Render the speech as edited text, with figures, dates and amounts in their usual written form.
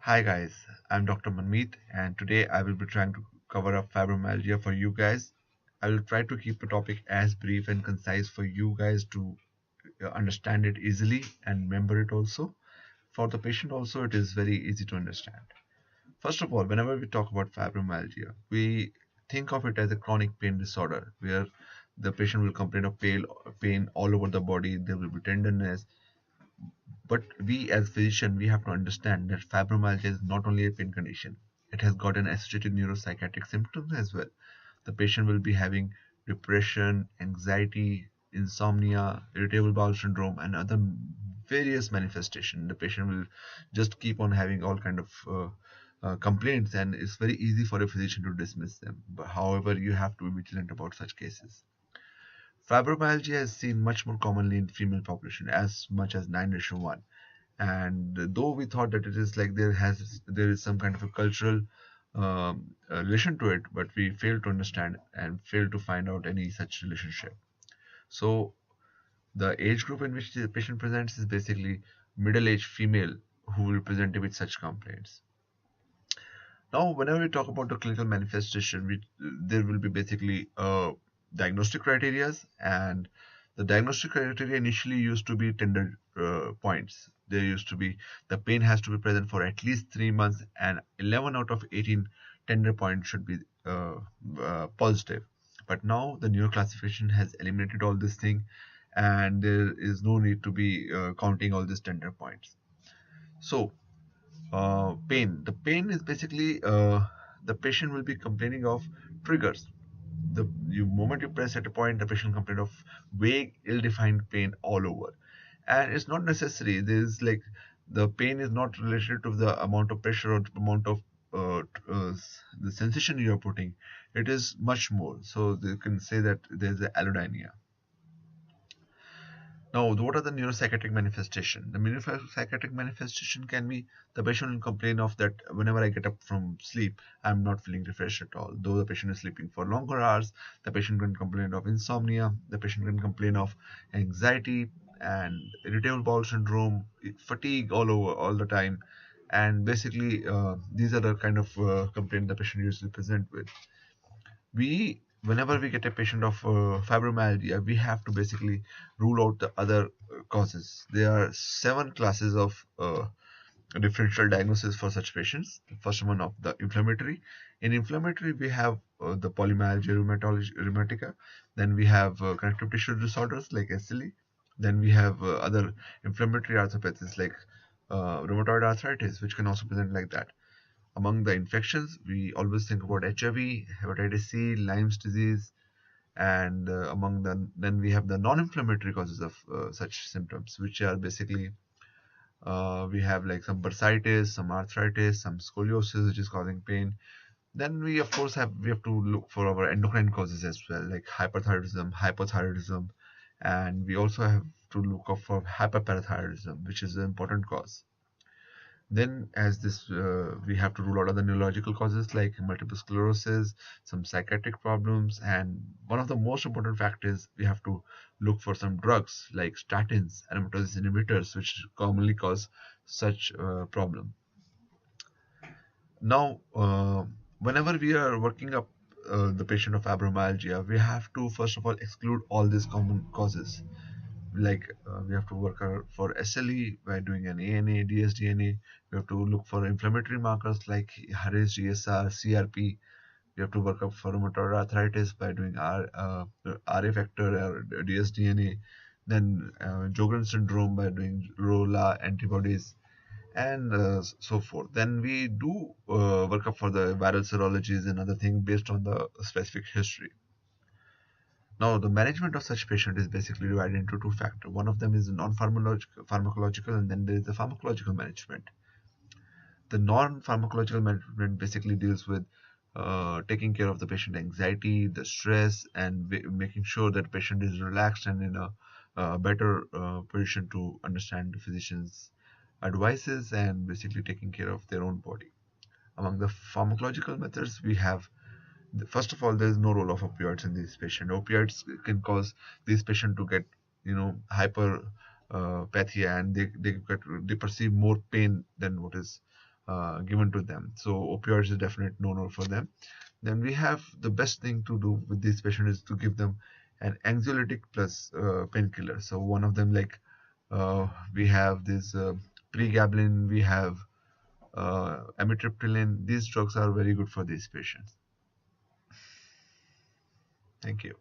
Hi guys, I'm Dr. Manmeet and today I will be trying to cover up fibromyalgia for you guys. I will try to keep the topic as brief and concise for you guys to understand it easily and remember it also. For the patient also it is very easy to understand. First of all, whenever we talk about fibromyalgia, we think of it as a chronic pain disorder where the patient will complain of pain all over the body, there will be tenderness, but we as physician, we have to understand that fibromyalgia is not only a pain condition. It has got an associated neuropsychiatric symptoms as well. The patient will be having depression, anxiety, insomnia, irritable bowel syndrome, and other various manifestations. The patient will just keep on having all kind of complaints, and it's very easy for a physician to dismiss them. But however, you have to be vigilant about such cases. Fibromyalgia is seen much more commonly in female population, as much as 9:1, and though we thought that it is like there is some kind of a cultural relation to it, but we failed to understand and failed to find out any such relationship. So the age group in which the patient presents is basically middle-aged female who will present with such complaints. Now whenever we talk about the clinical manifestation, there will be basically diagnostic criteria, and the diagnostic criteria initially used to be tender points. There used to be the pain has to be present for at least 3 months, and 11 out of 18 tender points should be positive. But now the newer classification has eliminated all this thing, and there is no need to be counting all these tender points. So pain. The pain is basically the patient will be complaining of triggers. The moment you press at a point, the patient complain of vague, ill-defined pain all over, and it's not necessary. There's like the pain is not related to the amount of pressure or amount of the sensation you are putting. It is much more. So they can say that there's a allodynia. Now, what are the neuropsychiatric manifestation? The neuropsychiatric manifestation can be the patient will complain of that whenever I get up from sleep, I'm not feeling refreshed at all. Though the patient is sleeping for longer hours, the patient can complain of insomnia, the patient can complain of anxiety and irritable bowel syndrome, fatigue all over all the time. And basically, these are the kind of complaint the patient usually present with. Whenever we get a patient of fibromyalgia, we have to basically rule out the other causes. There are 7 classes of differential diagnosis for such patients. The first one of the inflammatory. In inflammatory, we have the polymyalgia rheumatica. Then we have connective tissue disorders like SLE. Then we have other inflammatory arthropathies like rheumatoid arthritis, which can also present like that. Among the infections, we always think about HIV, hepatitis C, Lyme's disease, and among the then we have the non-inflammatory causes of such symptoms, which are basically we have like some bursitis, some arthritis, some scoliosis, which is causing pain. Then we of course have to look for our endocrine causes as well, like hyperthyroidism, hypothyroidism, and we also have to look out for hyperparathyroidism, which is an important cause. Then, as this, we have to rule out other neurological causes like multiple sclerosis, some psychiatric problems, and one of the most important factors we have to look for some drugs like statins, aromatase inhibitors, which commonly cause such problem. Now, whenever we are working up the patient of fibromyalgia, we have to first of all exclude all these common causes. Like we have to work for SLE by doing an ANA, dsDNA. We have to look for inflammatory markers like Hara's GSR, CRP. We have to work up for rheumatoid arthritis by doing RA factor or dsDNA. Then Sjogren's syndrome by doing ROLA antibodies, and so forth. Then we do work up for the viral serologies and other things based on the specific history. Now, the management of such patient is basically divided into two factors. One of them is non-pharmacological, and then there is the pharmacological management. The non-pharmacological management basically deals with taking care of the patient anxiety, the stress, and making sure that patient is relaxed and in a better position to understand the physician's advices and basically taking care of their own body. Among the pharmacological methods, we have first of all, there is no role of opioids in this patient. Opioids can cause this patient to get, hyper pathia, and they perceive more pain than what is given to them. So opioids is a definite no-no for them. Then we have the best thing to do with these patients is to give them an anxiolytic plus painkiller. So one of them, like we have this pregabalin, we have amitriptyline. These drugs are very good for these patients. Thank you.